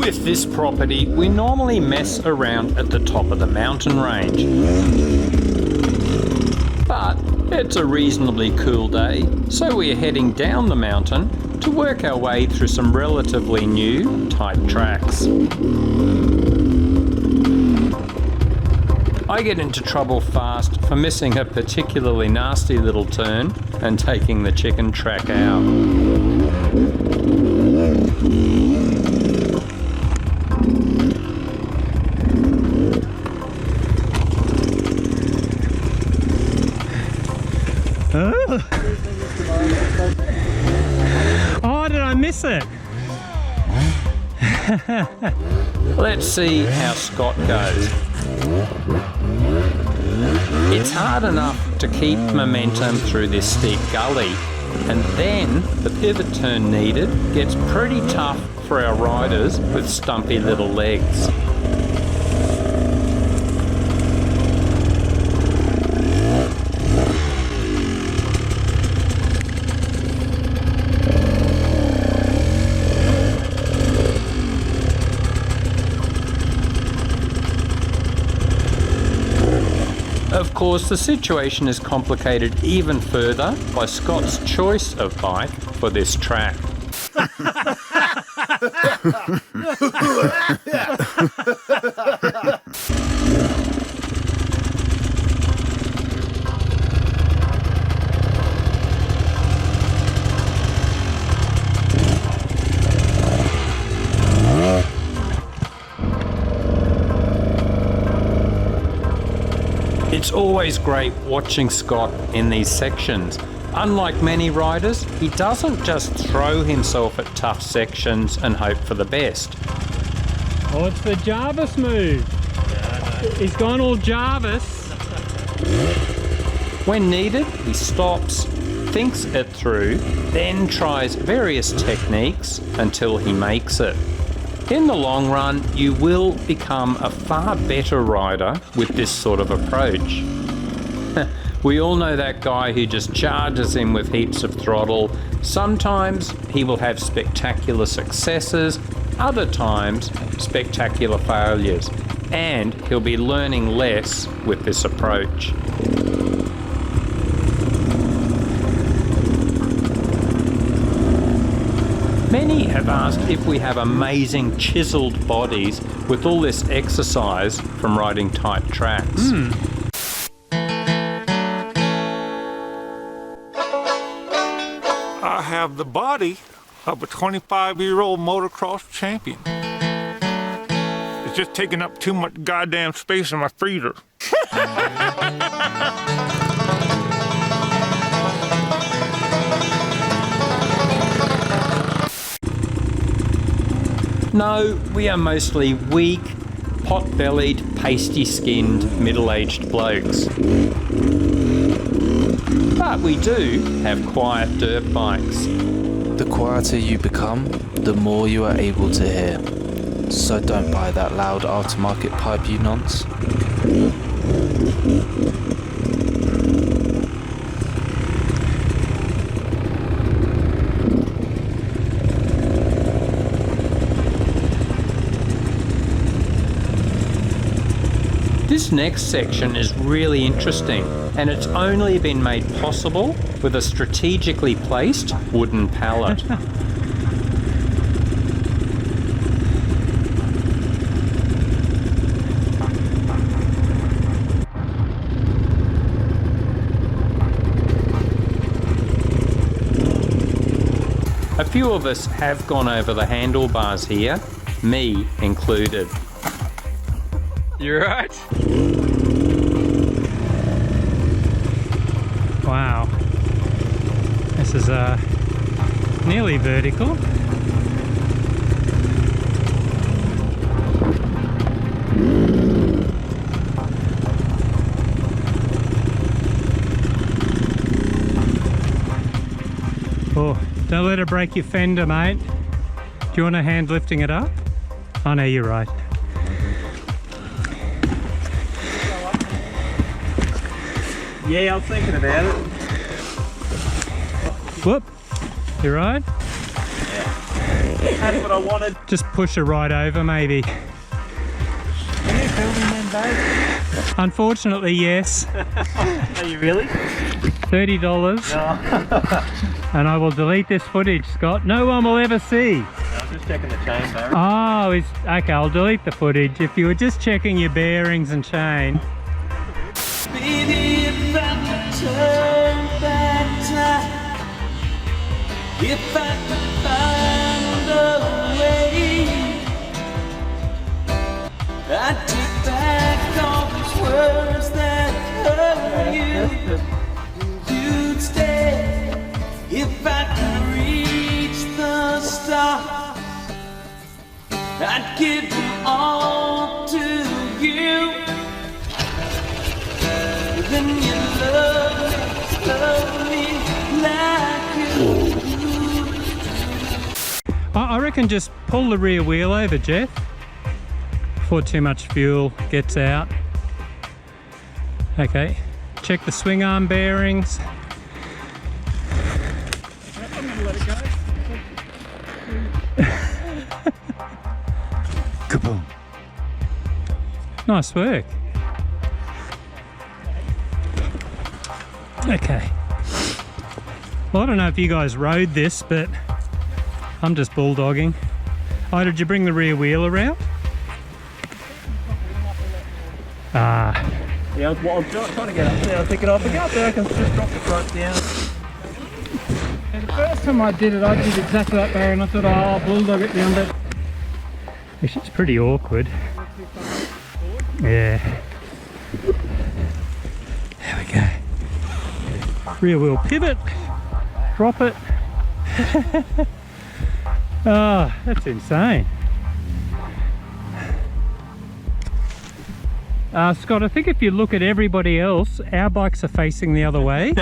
With this property, we normally mess around at the top of the mountain range. But it's a reasonably cool day, so we're heading down the mountain to work our way through some relatively new, tight tracks. I get into trouble fast for missing a particularly nasty little turn and taking the chicken track out. Oh, did I miss it? Let's see how Scott goes. It's hard enough to keep momentum through this steep gully, and then the pivot turn needed gets pretty tough for our riders with stumpy little legs. Of course, the situation is complicated even further by Scott's choice of bike for this track. It's always great watching Scott in these sections. Unlike many riders, he doesn't just throw himself at tough sections and hope for the best. Oh, it's the Jarvis move. He's gone all Jarvis. When needed, he stops, thinks it through, then tries various techniques until he makes it. In the long run, you will become a far better rider with this sort of approach. We all know that guy who just charges in with heaps of throttle. Sometimes he will have spectacular successes, other times spectacular failures, and he'll be learning less with this approach. Many have asked if we have amazing chiseled bodies with all this exercise from riding tight tracks. I have the body of a 25-year-old motocross champion. It's just taking up too much goddamn space in my freezer. No, we are mostly weak, pot-bellied, pasty-skinned, middle-aged blokes. But we do have quiet dirt bikes. The quieter you become, the more you are able to hear. So don't buy that loud aftermarket pipe, you nonce. This next section is really interesting, and it's only been made possible with a strategically placed wooden pallet. A few of us have gone over the handlebars here, me included. You right? Wow. This is nearly vertical. Oh, don't let it break your fender, mate. Do you want a hand lifting it up? Oh no, you're right. Yeah, I was thinking about it. Whoop. You right? Yeah. That's what I wanted. Just push her right over, maybe. Are you filming them, babe? Unfortunately, yes. Are you really? $30. And I will delete this footage, Scott. No one will ever see. I'm just checking the chain, Barry. Oh, okay, I'll delete the footage. If you were just checking your bearings and chain. Baby, if I could turn back time, if I could find a way, I'd take back all these words that hurt you. You'd stay if I could reach the stars. I'd give you all to you. Then you love me like you do. I reckon just pull the rear wheel over, Jeff, before too much fuel gets out. Okay, check the swing arm bearings. I'm gonna let it go. Kaboom. Nice work. Okay. Well, I don't know if you guys rode this, but I'm just bulldogging. Oh, did you bring the rear wheel around? Ah. Yeah, I was trying to get up there. I think if I get up there, I can just drop the front down. And the first time I did it, I did exactly that there, and I thought, oh, I'll bulldog it down, but it's pretty awkward. Yeah. There we go. Rear wheel pivot, drop it. Oh, that's insane. Scott, I think if you look at everybody else, our bikes are facing the other way.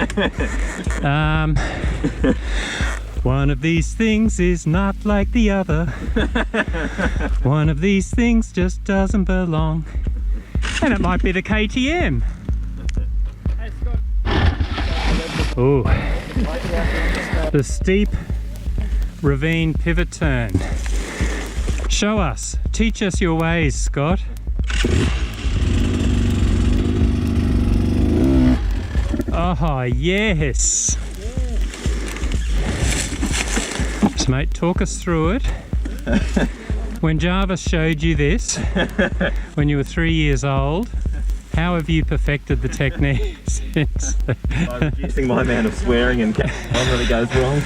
One of these things is not like the other. One of these things just doesn't belong. And it might be the KTM. Oh, the steep ravine pivot turn. Show us, teach us your ways, Scott. Oh, yes. So, mate, talk us through it. When Jarvis showed you this, when you were 3 years old, how have you perfected the technique since? By reducing my amount of swearing and when it goes wrong.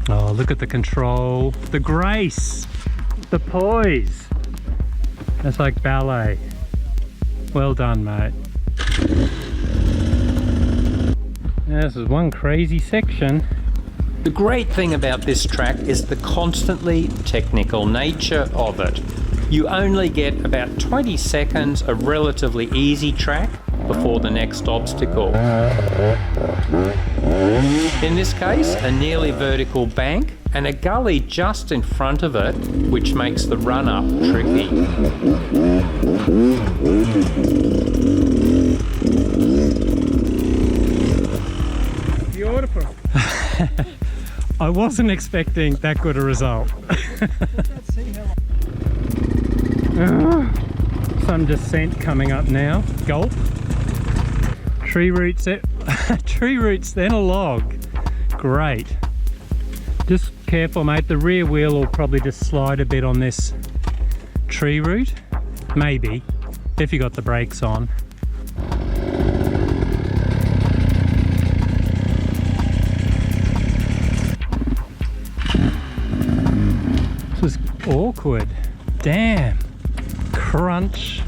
Oh, look at the control, the grace, the poise. That's like ballet. Well done, mate. Now, this is one crazy section. The great thing about this track is the constantly technical nature of it. You only get about 20 seconds of relatively easy track before the next obstacle. In this case, a nearly vertical bank and a gully just in front of it, which makes the run-up tricky. Beautiful. I wasn't expecting that good a result. Some descent coming up now. Gulp. Tree roots, tree roots, then a log. Great. Just careful, mate. The rear wheel will probably just slide a bit on this tree root. Maybe, if you got the brakes on. This is awkward. Damn. Crunch.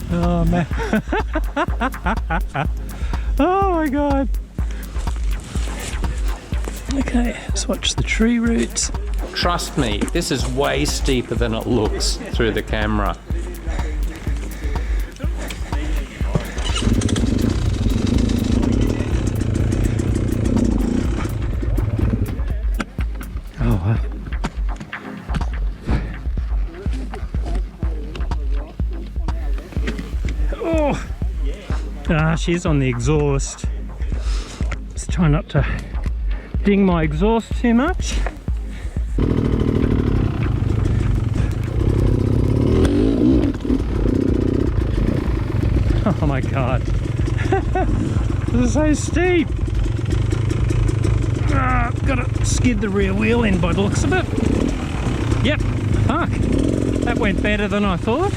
Oh man. Oh my god. Okay, let's watch the tree roots. Trust me, this is way steeper than it looks through the camera. Oh, she's on the exhaust. Try not to ding my exhaust too much. Oh my god. This is so steep. Gotta skid the rear wheel in by the looks of it. Yep, fuck. That went better than I thought.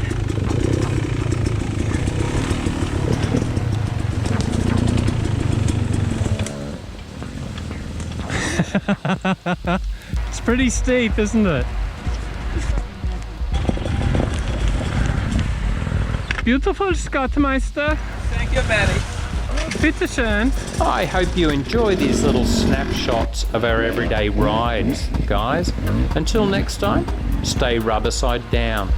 It's pretty steep, isn't it? Beautiful, Scottmeister. Thank you, Betty. Bitte schön. I hope you enjoy these little snapshots of our everyday rides, guys. Until next time, stay rubber side down.